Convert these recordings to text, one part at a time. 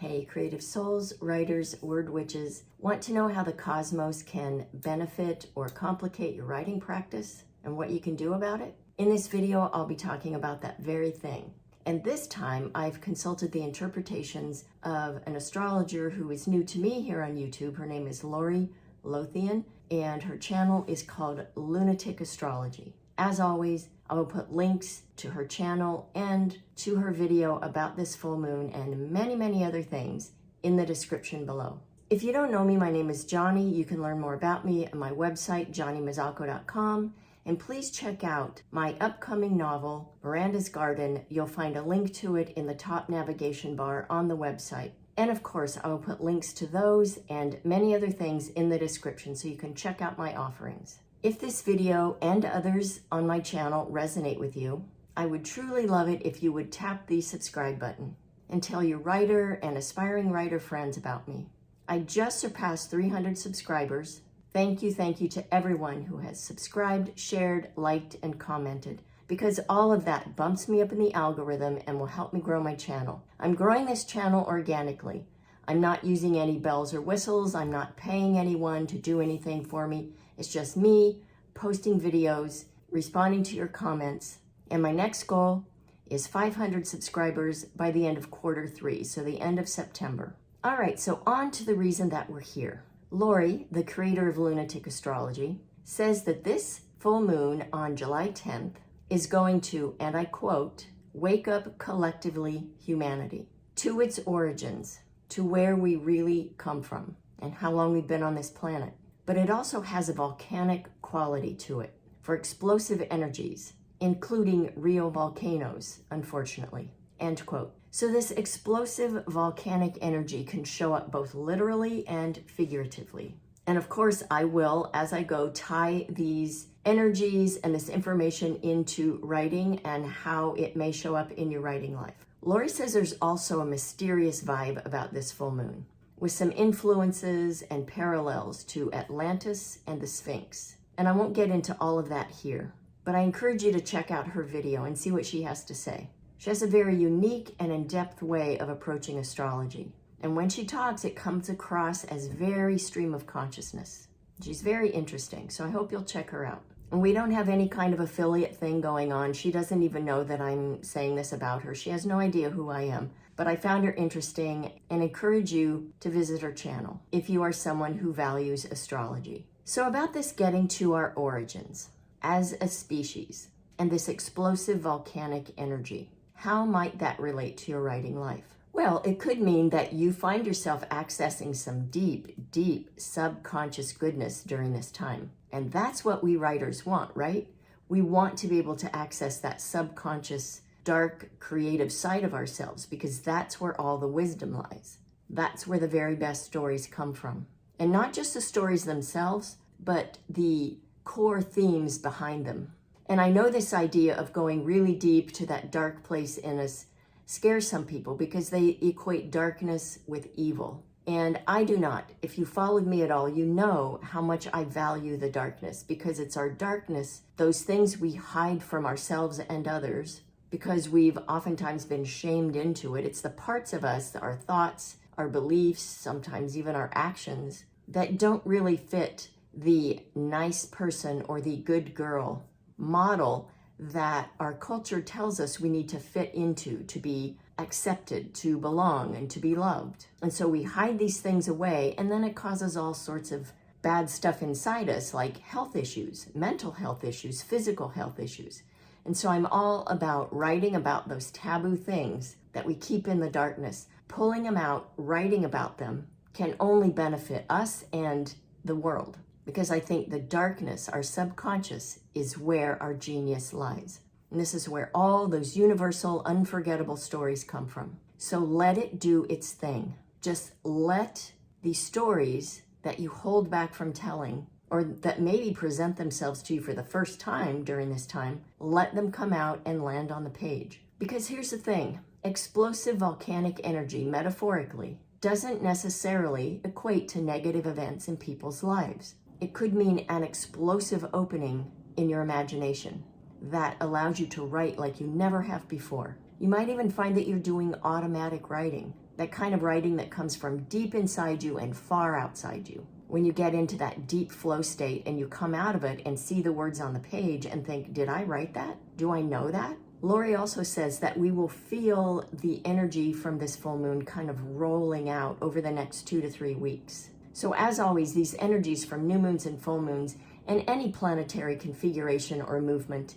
Hey, creative souls, writers, word witches, want to know how the cosmos can benefit or complicate your writing practice and what you can do about it? In this video, I'll be talking about that very thing. And this time, I've consulted the interpretations of an astrologer who is new to me here on YouTube. Her name is Lori Lothian, and her channel is called Lunatic Astrology. As always, I will put links to her channel and to her video about this full moon and many, many other things in the description below. If you don't know me, my name is Johnny. You can learn more about me at my website, johnnymazzacco.com. And please check out my upcoming novel, Miranda's Garden. You'll find a link to it in the top navigation bar on the website. And of course, I will put links to those and many other things in the description so you can check out my offerings. If this video and others on my channel resonate with you, I would truly love it if you would tap the subscribe button and tell your writer and aspiring writer friends about me. I just surpassed 300 subscribers. Thank you to everyone who has subscribed, shared, liked, and commented, because all of that bumps me up in the algorithm and will help me grow my channel. I'm growing this channel organically. I'm not using any bells or whistles. I'm not paying anyone to do anything for me. It's just me posting videos, responding to your comments, and my next goal is 500 subscribers by the end of Q3, so the end of September. All right, so on to the reason that we're here. Lori, the creator of Lunatic Astrology, says that this full moon on July 10th is going to, and I quote, wake up collectively humanity to its origins, to where we really come from and how long we've been on this planet. But it also has a volcanic quality to it for explosive energies, including real volcanoes, unfortunately, end quote. So this explosive volcanic energy can show up both literally and figuratively. And of course, I will, as I go, tie these energies and this information into writing and how it may show up in your writing life. Lori says there's also a mysterious vibe about this full moon, with some influences and parallels to Atlantis and the Sphinx. And I won't get into all of that here, but I encourage you to check out her video and see what she has to say. She has a very unique and in-depth way of approaching astrology. And when she talks, it comes across as very stream of consciousness. She's very interesting, so I hope you'll check her out. And we don't have any kind of affiliate thing going on. She doesn't even know that I'm saying this about her. She has no idea who I am. But I found her interesting and encourage you to visit her channel if you are someone who values astrology. So about this getting to our origins as a species and this explosive volcanic energy, how might that relate to your writing life? Well, it could mean that you find yourself accessing some deep subconscious goodness during this time. And that's what we writers want, right? We want to be able to access that subconscious dark creative side of ourselves, because that's where all the wisdom lies. That's where the very best stories come from. And not just the stories themselves, but the core themes behind them. And I know this idea of going really deep to that dark place in us scares some people because they equate darkness with evil. And I do not. If you followed me at all, you know how much I value the darkness, because it's our darkness, those things we hide from ourselves and others, because we've oftentimes been shamed into it. It's the parts of us, our thoughts, our beliefs, sometimes even our actions, that don't really fit the nice person or the good girl model that our culture tells us we need to fit into, to be accepted, to belong, and to be loved. And so we hide these things away, and then it causes all sorts of bad stuff inside us, like health issues, mental health issues, physical health issues. And so I'm all about writing about those taboo things that we keep in the darkness. Pulling them out, writing about them, can only benefit us and the world. Because I think the darkness, our subconscious, is where our genius lies. And this is where all those universal, unforgettable stories come from. So let it do its thing. Just let the stories that you hold back from telling, or that maybe present themselves to you for the first time during this time, let them come out and land on the page. Because here's the thing, explosive volcanic energy, metaphorically, doesn't necessarily equate to negative events in people's lives. It could mean an explosive opening in your imagination that allows you to write like you never have before. You might even find that you're doing automatic writing. that kind of writing that comes from deep inside you and far outside you. When you get into that deep flow state and you come out of it and see the words on the page and think, did I write that? Do I know that? Lori also says that we will feel the energy from this full moon kind of rolling out over the next 2 to 3 weeks. So as always, these energies from new moons and full moons and any planetary configuration or movement,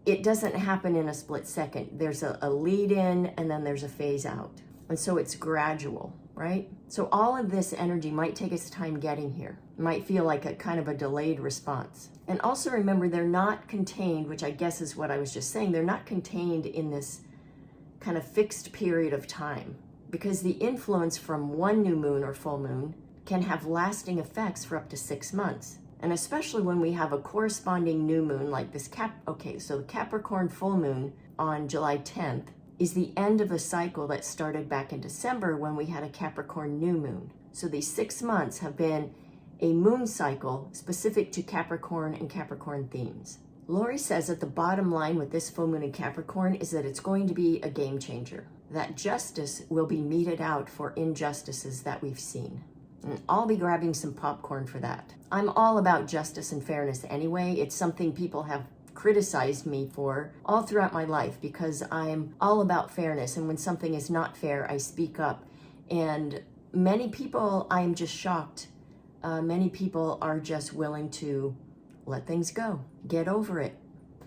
it doesn't happen in a split second. There's a lead in and then there's a phase out. And so it's gradual, right? So all of this energy might take its time getting here. It might feel like a kind of a delayed response. And also remember, they're not contained, which I guess is what I was just saying, they're not contained in this kind of fixed period of time, because the influence from one new moon or full moon can have lasting effects for up to 6 months. And especially when we have a corresponding new moon like this so the Capricorn full moon on July 10th is the end of a cycle that started back in December when we had a Capricorn new moon. So these 6 months have been a moon cycle specific to Capricorn and Capricorn themes. Lori says that the bottom line with this full moon in Capricorn is that it's going to be a game changer, that justice will be meted out for injustices that we've seen. And I'll be grabbing some popcorn for that. I'm all about justice and fairness anyway. It's something people have criticized me for all throughout my life because I'm all about fairness. And when something is not fair, I speak up. And many people, I'm just shocked. Many people are just willing to let things go. Get over it.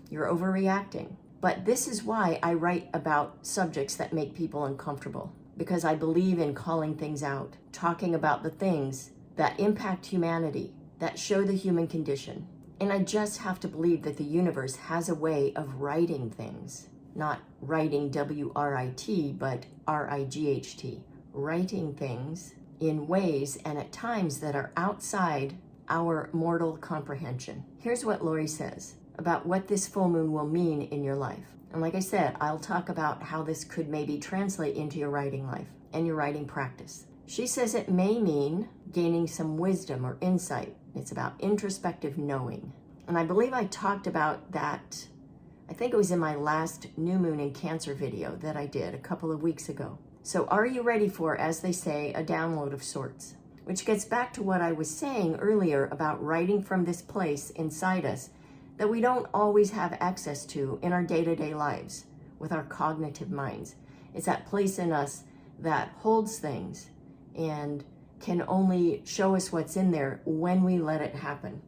You're overreacting. But this is why I write about subjects that make people uncomfortable. Because I believe in calling things out, talking about the things that impact humanity, that show the human condition. And I just have to believe that the universe has a way of writing things, not writing W-R-I-T, but R-I-G-H-T, writing things in ways and at times that are outside our mortal comprehension. Here's what Lori says about what this full moon will mean in your life. And like I said, I'll talk about how this could maybe translate into your writing life and your writing practice. She says it may mean gaining some wisdom or insight. It's about introspective knowing. And I believe I talked about that, I think it was in my last new moon in Cancer video that I did a couple of weeks ago. So are you ready for, as they say, a download of sorts? Which gets back to what I was saying earlier about writing from this place inside us that we don't always have access to in our day-to-day lives with our cognitive minds. It's that place in us that holds things and can only show us what's in there when we let it happen,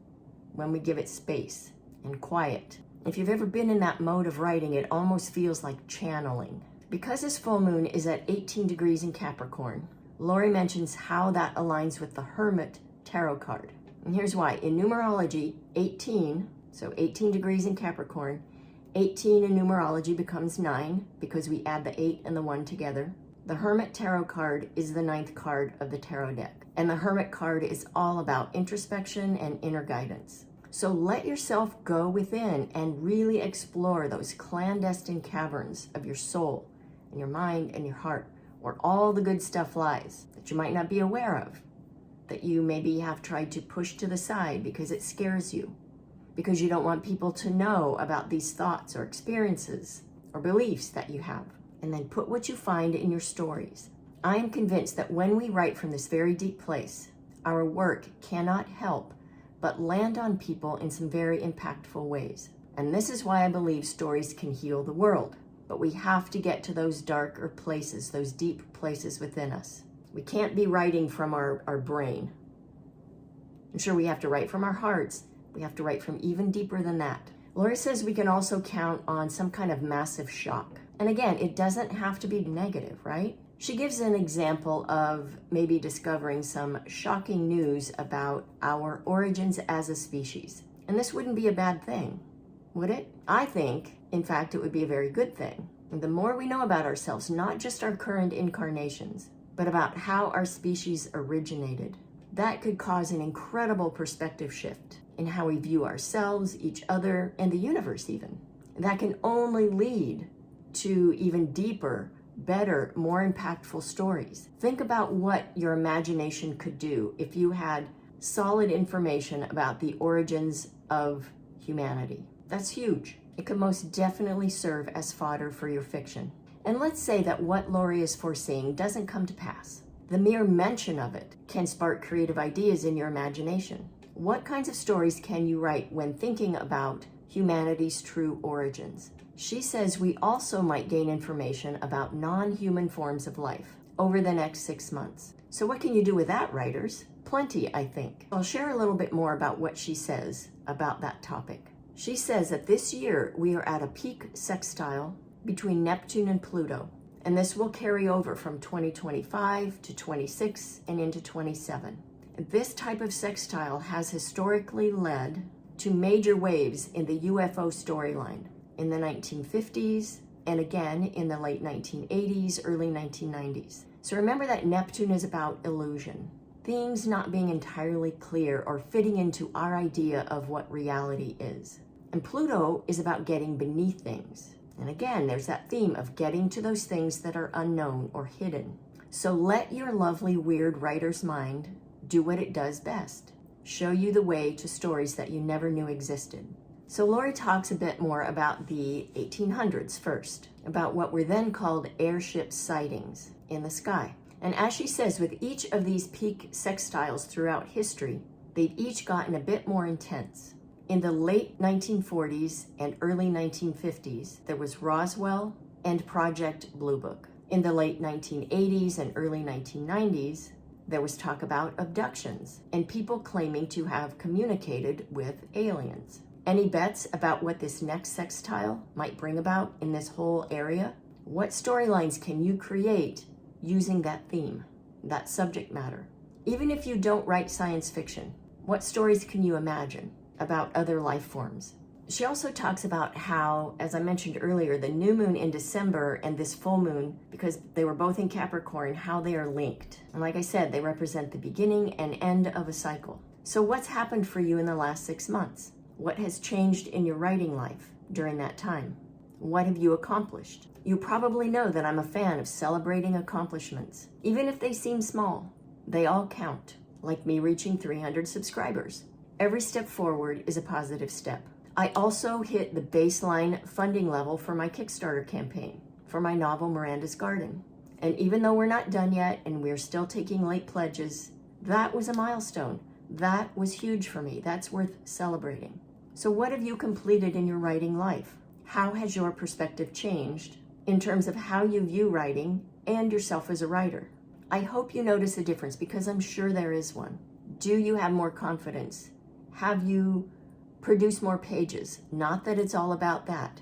when we give it space and quiet. If you've ever been in that mode of writing, it almost feels like channeling. Because this full moon is at 18 degrees in Capricorn, Lori mentions how that aligns with the Hermit tarot card. And here's why. In numerology, 18, so 18 degrees in Capricorn, 18 in numerology becomes 9 because we add the 8 and the 1 together. The Hermit tarot card is the 9th card of the tarot deck. And the Hermit card is all about introspection and inner guidance. So let yourself go within and really explore those clandestine caverns of your soul and your mind and your heart, where all the good stuff lies that you might not be aware of, that you maybe have tried to push to the side because it scares you, because you don't want people to know about these thoughts or experiences or beliefs that you have. And then put what you find in your stories. I am convinced that when we write from this very deep place, our work cannot help but land on people in some very impactful ways. And this is why I believe stories can heal the world. But we have to get to those darker places, those deep places within us. We can't be writing from our brain. I'm sure we have to write from our hearts. We have to write from even deeper than that. Lori says we can also count on some kind of massive shock. And again, it doesn't have to be negative, right? She gives an example of maybe discovering some shocking news about our origins as a species. And this wouldn't be a bad thing, would it? I think, in fact, it would be a very good thing. And the more we know about ourselves, not just our current incarnations, but about how our species originated, that could cause an incredible perspective shift in how we view ourselves, each other, and the universe even. That can only lead to even deeper, better, more impactful stories. Think about what your imagination could do if you had solid information about the origins of humanity. That's huge. It could most definitely serve as fodder for your fiction. And let's say that what Lori is foreseeing doesn't come to pass. The mere mention of it can spark creative ideas in your imagination. What kinds of stories can you write when thinking about humanity's true origins? She says we also might gain information about non-human forms of life over the next 6 months. So what can you do with that, writers? Plenty, I think. I'll share a little bit more about what she says about that topic. She says that this year we are at a peak sextile between Neptune and Pluto, and this will carry over from 2025 to 26 and into 27. This type of sextile has historically led to major waves in the UFO storyline in the 1950s and again in the late 1980s, early 1990s. So remember that Neptune is about illusion, things not being entirely clear or fitting into our idea of what reality is. And Pluto is about getting beneath things. And again, there's that theme of getting to those things that are unknown or hidden. So let your lovely, weird writer's mind do what it does best. Show you the way to stories that you never knew existed. So Lori talks a bit more about the 1800s first, about what were then called airship sightings in the sky. And as she says, with each of these peak sextiles throughout history, they've each gotten a bit more intense. In the late 1940s and early 1950s, there was Roswell and Project Blue Book. In the late 1980s and early 1990s, there was talk about abductions and people claiming to have communicated with aliens. Any bets about what this next sextile might bring about in this whole area? What storylines can you create using that theme, that subject matter? Even if you don't write science fiction, what stories can you imagine about other life forms? She also talks about how, as I mentioned earlier, the new moon in December and this full moon, because they were both in Capricorn, how they are linked. And like I said, they represent the beginning and end of a cycle. So what's happened for you in the last 6 months? What has changed in your writing life during that time? What have you accomplished? You probably know that I'm a fan of celebrating accomplishments. Even if they seem small, they all count, like me reaching 300 subscribers. Every step forward is a positive step. I also hit the baseline funding level for my Kickstarter campaign for my novel Miranda's Garden. And even though we're not done yet and we're still taking late pledges, that was a milestone. That was huge for me. That's worth celebrating. So what have you completed in your writing life? How has your perspective changed in terms of how you view writing and yourself as a writer? I hope you notice a difference because I'm sure there is one. Do you have more confidence? Have you produced more pages? Not that it's all about that,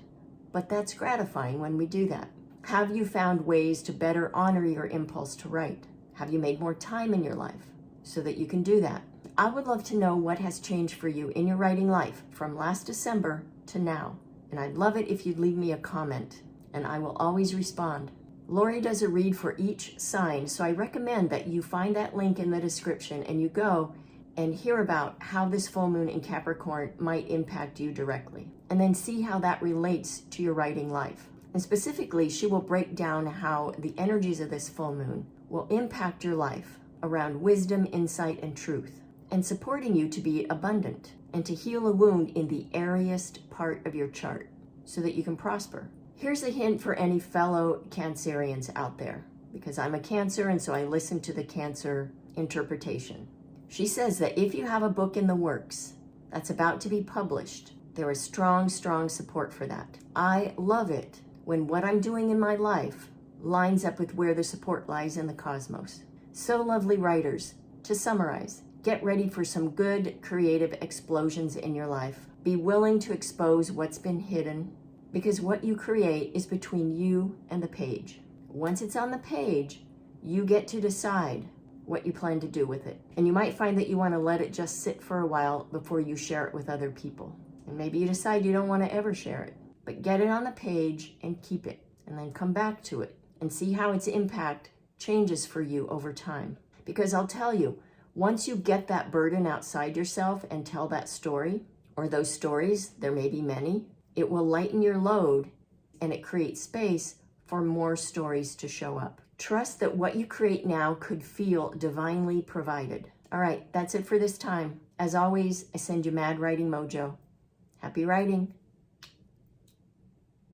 but that's gratifying when we do that. Have you found ways to better honor your impulse to write? Have you made more time in your life so that you can do that? I would love to know what has changed for you in your writing life from last December to now. And I'd love it if you'd leave me a comment, and I will always respond. Lori does a read for each sign, so I recommend that you find that link in the description and you go and hear about how this full moon in Capricorn might impact you directly, and then see how that relates to your writing life. And specifically, she will break down how the energies of this full moon will impact your life around wisdom, insight, and truth, and supporting you to be abundant and to heal a wound in the airiest part of your chart so that you can prosper. Here's a hint for any fellow Cancerians out there, because I'm a Cancer and so I listen to the Cancer interpretation. She says that if you have a book in the works that's about to be published, there is strong, strong support for that. I love it when what I'm doing in my life lines up with where the support lies in the cosmos. So lovely writers, to summarize, get ready for some good creative explosions in your life. Be willing to expose what's been hidden, because what you create is between you and the page. Once it's on the page, you get to decide what you plan to do with it. And you might find that you want to let it just sit for a while before you share it with other people. And maybe you decide you don't want to ever share it, but get it on the page and keep it, and then come back to it and see how its impact changes for you over time. Because I'll tell you, once you get that burden outside yourself and tell that story, or those stories, there may be many, it will lighten your load and it creates space for more stories to show up. Trust that what you create now could feel divinely provided. All right, that's it for this time. As always, I send you mad writing mojo. Happy writing.